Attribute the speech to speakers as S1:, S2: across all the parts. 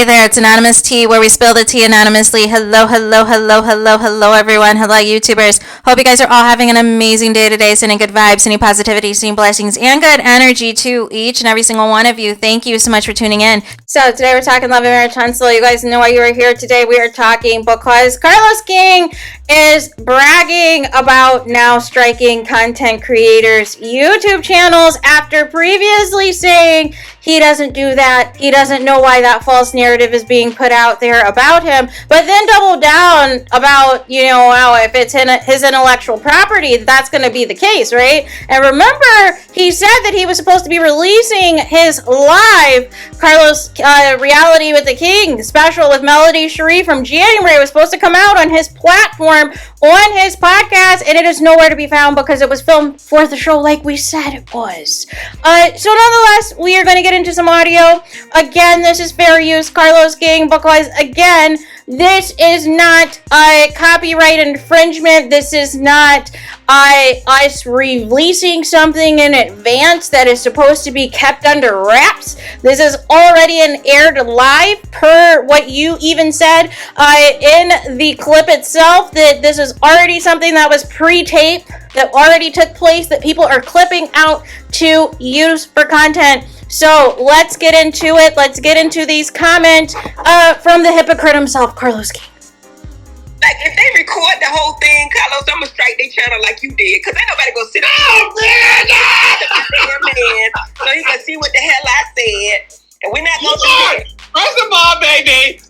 S1: there, it's Anonymous Tea, where we spill the tea anonymously. Hello, hello, hello, hello, hello, everyone. Hello, YouTubers. Hope you guys are all having an amazing day today, sending good vibes, sending positivity, sending blessings, and good energy to each and every single one of you. Thank you so much for tuning in. So today we're talking Love and Marriage Huntsville. You guys know why you are here today. We are talking because Carlos King is bragging about now striking content creators' YouTube channels after previously saying he doesn't do that. He doesn't know why that false narrative is being put out there about him, but then double down about, how if it's his intellectual property, that's going to be the case, right? And remember, he said that he was supposed to be releasing his live Carlos Reality with the King special with Melody Cherie from January. It was supposed to come out on his platform, on his podcast, and it is nowhere to be found because it was filmed for the show like we said it was. So nonetheless, we are going to get into some audio. Again, this is fair use, Carlos King, because again, this is not a copyright infringement. This is not us releasing something in advance that is supposed to be kept under wraps. This is already aired live per what you even said in the clip itself, that this is already something that was pre-taped, that already took place, that people are clipping out to use for content. So let's get into it. Let's get into these comments from the hypocrite himself, Carlos King.
S2: Like, if they record the whole thing, Carlos, I'm gonna strike their channel like you did, because ain't nobody gonna sit man, so you can see what the hell I said, and we're not gonna do it.
S3: First of all, baby,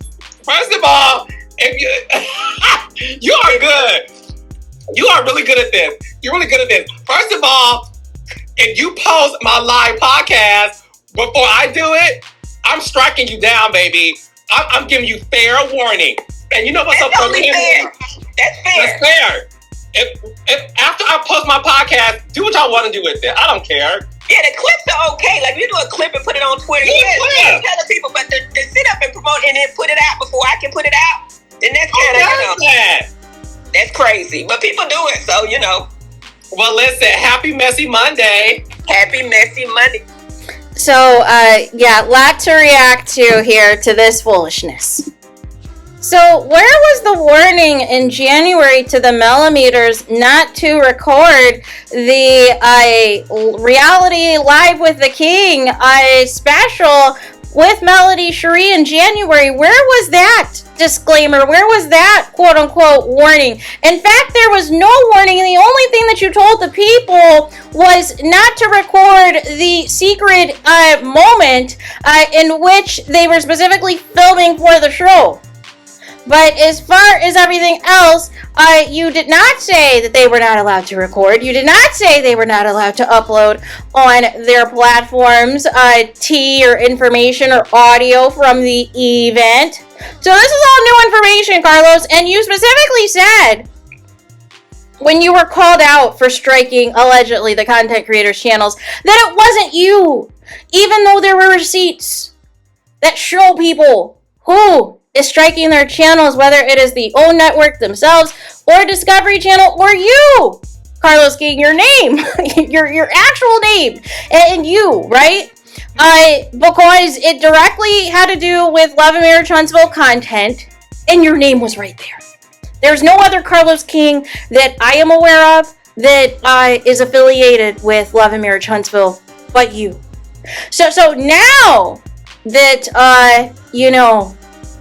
S3: if you you are good. You are really good at this. You're really good at this. First of all, if you post my live podcast before I do it, I'm striking you down, baby. I'm giving you fair warning. And you know what's up?
S2: That's fair. That's fair.
S3: That's fair. If after I post my podcast, do what y'all want to do with it. I don't care.
S2: Yeah, the clips are okay. Like, you do a clip and put it on Twitter. Yeah, tell the people, but to sit up and promote and then put it out before I can put it out, then that's kind of, that's crazy. But people do it, so,
S3: Well, listen, happy Messy Monday.
S2: Happy Messy Monday.
S1: So, lot to react to here to this foolishness. So, where was the warning in January to the millimeters not to record the Reality Live with the King special with Melody Cherie in January? Where was that disclaimer? Where was that quote-unquote warning? In fact, there was no warning. The only thing that you told the people was not to record the secret moment in which they were specifically filming for the show. But as far as everything else, you did not say that they were not allowed to record. You did not say they were not allowed to upload on their platforms tea or information or audio from the event. So this is all new information, Carlos. And you specifically said, when you were called out for striking, allegedly, the content creators' channels, that it wasn't you. Even though there were receipts that show people who is striking their channels, whether it is the OWN network themselves or Discovery Channel or you, Carlos King, your name, your actual name, and you, right? Because it directly had to do with Love and Marriage Huntsville content, and your name was right there. There's no other Carlos King that I am aware of that is affiliated with Love and Marriage Huntsville, but you. So now that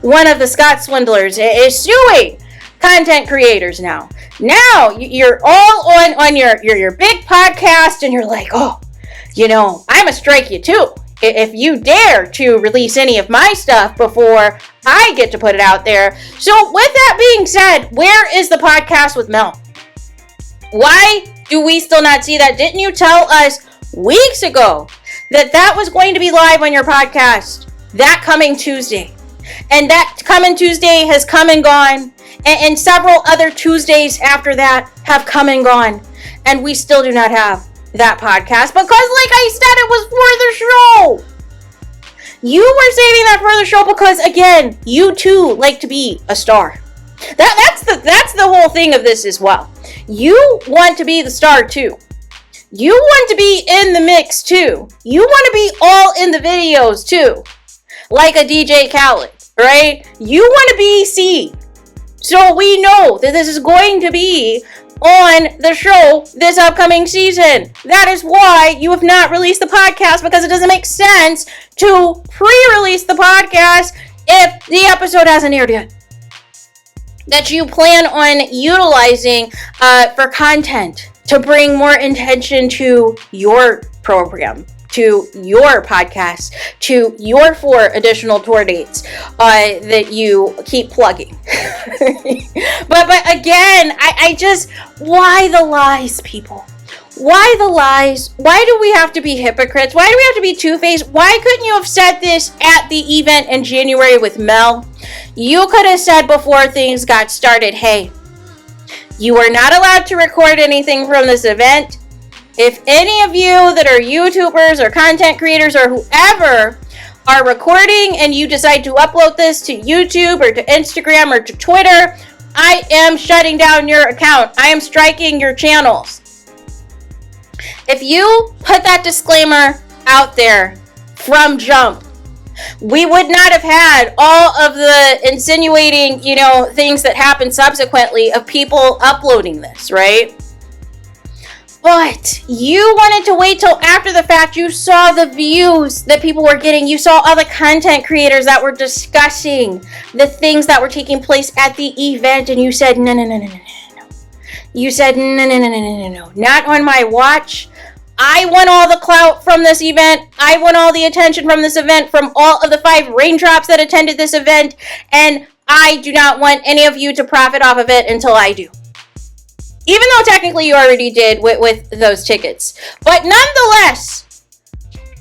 S1: one of the Scott swindlers is suing content creators now. Now you're all on your big podcast, and you're like, I'm gonna strike you too if you dare to release any of my stuff before I get to put it out there. So with that being said, where is the podcast with Mel? Why do we still not see that? Didn't you tell us weeks ago that was going to be live on your podcast that coming Tuesday? And that coming Tuesday has come and gone. And several other Tuesdays after that have come and gone. And we still do not have that podcast because, like I said, it was for the show. You were saving that for the show because, again, you too like to be a star. That's the whole thing of this as well. You want to be the star too. You want to be in the mix too. You want to be all in the videos too. Like a DJ Khaled. right? You want to be seen. So we know that this is going to be on the show this upcoming season. That is why you have not released the podcast, because it doesn't make sense to pre-release the podcast if the episode hasn't aired yet. That you plan on utilizing for content to bring more attention to your program, to your podcast, to your 4 additional tour dates that you keep plugging. but again, I just, why the lies, people? Why the lies? Why do we have to be hypocrites? Why do we have to be two-faced? Why couldn't you have said this at the event in January with Mel? You could have said before things got started, hey, you are not allowed to record anything from this event. If any of you that are YouTubers or content creators or whoever are recording and you decide to upload this to YouTube or to Instagram or to Twitter, I am shutting down your account. I am striking your channels. If you put that disclaimer out there from jump, we would not have had all of the insinuating, things that happened subsequently of people uploading this, right? But you wanted to wait till after the fact. You saw the views that people were getting. You saw all the content creators that were discussing the things that were taking place at the event. And you said, no. You said, no. Not on my watch. I want all the clout from this event. I want all the attention from this event, from all of the 5 raindrops that attended this event. And I do not want any of you to profit off of it until I do. Even though technically you already did with those tickets. But nonetheless,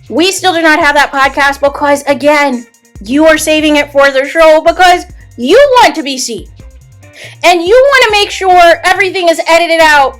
S1: we still do not have that podcast because, again, you are saving it for the show because you want to be seen. And you want to make sure everything is edited out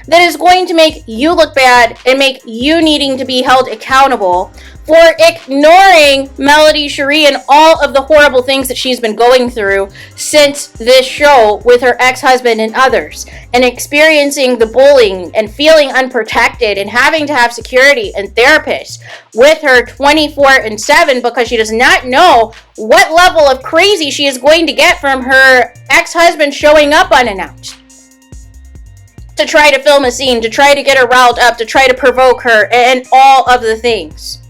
S1: that is going to make you look bad and make you needing to be held accountable for ignoring Melody Cherie and all of the horrible things that she's been going through since this show with her ex-husband and others, and experiencing the bullying and feeling unprotected and having to have security and therapists with her 24/7 because she does not know what level of crazy she is going to get from her ex-husband showing up unannounced to try to film a scene, to try to get her riled up, to try to provoke her, and all of the things.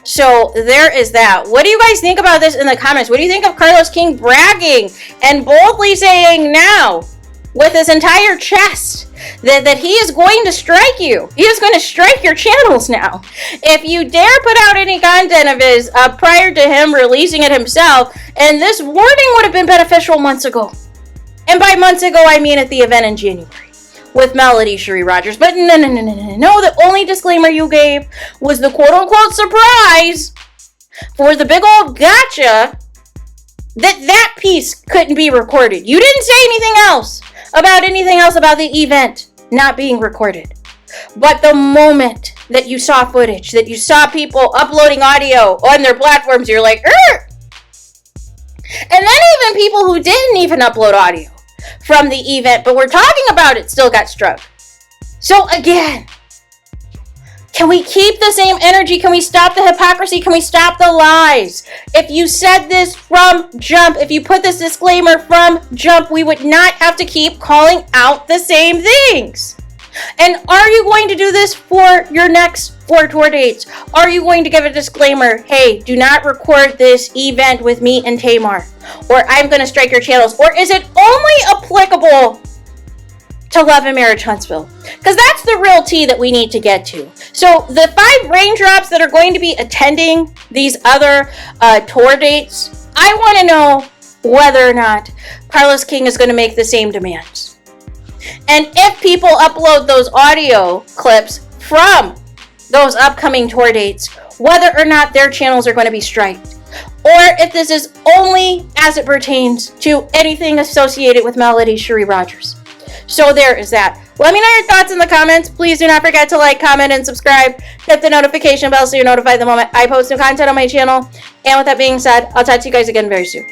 S1: So there is that. What do you guys think about this in the comments? What do you think of Carlos King bragging and boldly saying now with his entire chest that he is going to strike you? He is going to strike your channels now. If you dare put out any content of his prior to him releasing it himself, and this warning would have been beneficial months ago. And by months ago, I mean at the event in January with Melody Cherie Rogers. But no. The only disclaimer you gave was the quote-unquote surprise for the big old gotcha that piece couldn't be recorded. You didn't say anything else about the event not being recorded. But the moment that you saw footage, that you saw people uploading audio on their platforms, you're like, Urgh! And then even people who didn't even upload audio from the event, but we're talking about it, still got struck. So again, can we keep the same energy? Can we stop the hypocrisy? Can we stop the lies? If you said this from jump, if you put this disclaimer from jump, we would not have to keep calling out the same things. And are you going to do this for your next 4 tour dates? Are you going to give a disclaimer? Hey, do not record this event with me and Tamar, or I'm going to strike your channels. Or is it only applicable to Love and Marriage Huntsville? Because that's the real tea that we need to get to. So the 5 raindrops that are going to be attending these other tour dates, I want to know whether or not Carlos King is going to make the same demands. And if people upload those audio clips from those upcoming tour dates, whether or not their channels are going to be striked. Or if this is only as it pertains to anything associated with Melody Cherie Rogers. So there is that. Let me know your thoughts in the comments. Please do not forget to like, comment, and subscribe. Hit the notification bell so you're notified the moment I post new content on my channel. And with that being said, I'll talk to you guys again very soon.